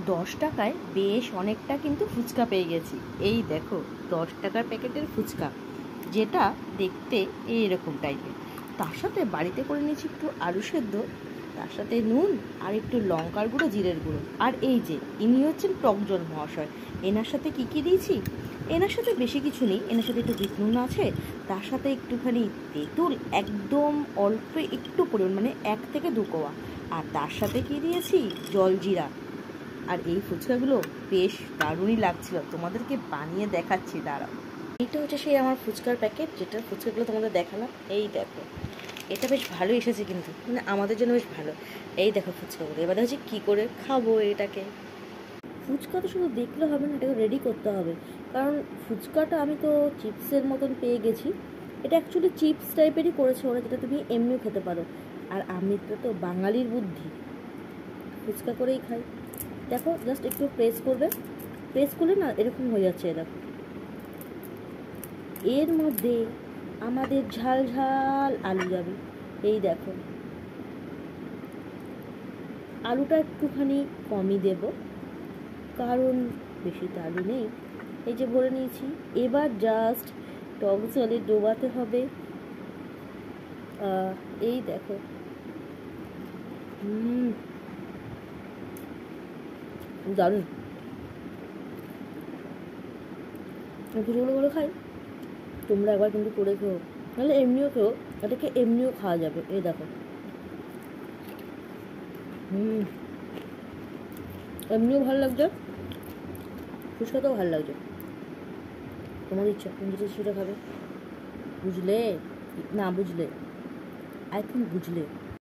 10 টাকায় বেশ অনেকটা কিন্তু ফুচকা পেয়ে গেছি। এই দেখো 10 টাকার প্যাকেটের ফুচকা, যেটা দেখতে এইরকম টাইপের। তার সাথে বাড়িতে করে নিয়েছি একটু আলু সেদ্ধ, তার সাথে নুন আর একটু লঙ্কার গুঁড়ো, জিরের গুঁড়ো। আর এই যে ইনি হচ্ছেন টকজল মহাশয়, এনার সাথে কি কি দিয়েছি, এনার সাথে বেশি কিছু নেই, এনার সাথে একটু বিট নুন আছে, তার সাথে একটুখানি তেঁতুল, একদম অল্প একটু পরিমাণ, মানে 1 থেকে 2 কোয়া। আর তার সাথে কি দিয়েছি, জলজিরা। আর এই ফুচকাগুলো বেশ দারুণই লাগছিল, তোমাদেরকে বানিয়ে দেখাচ্ছি, দাঁড়াও। এইটা হচ্ছে সেই আমার ফুচকার প্যাকেট, যেটা ফুচকাগুলো তোমাদের দেখালাম। এই দেখো, এটা বেশ ভালো এসেছে কিন্তু, মানে আমাদের জন্য বেশ ভালো। এই দেখো ফুচকাগুলো, এবারে হচ্ছে কী করে খাবো এটাকে। ফুচকা তো শুধু দেখলে হবে না, এটাকে রেডি করতে হবে। কারণ ফুচকাটা আমি তো চিপসের মতন পেয়ে গেছি, এটা অ্যাকচুয়ালি চিপস টাইপেরই করেছে ওরা, যেটা তুমি এমনিও খেতে পারো। আর আমি তো বাঙালির বুদ্ধি, ফুচকা করেই খাই। দেখো জাস্ট একটু প্রেস করবে, প্রেস করলে না এরকম হয়ে যাচ্ছে। দেখো এর মধ্যে আমাদের ঝাল ঝাল আলু যাবে। এই দেখো, আলুটা একটুখানি কমই দেব, কারণ বেশি তো আলু নেই। এই যে ভরে নিয়েছি, এবার জাস্ট টক জলে ডোবাতে হবে। এই দেখো, দারুণ। ফুচকাগুলো করে খাই, তোমরা একবার কিন্তু করে খেও, নাহলে এমনিও খেও, এটাকে এমনিও খাওয়া যাবে। এই দেখো, এমনিও ভালো লাগছে, ফুচকাতেও ভালো লাগছে। তোমার ইচ্ছা, তুমি যেটা সেটা খাবে, বুঝলে? না বুঝলে, আই থিঙ্ক বুঝলে।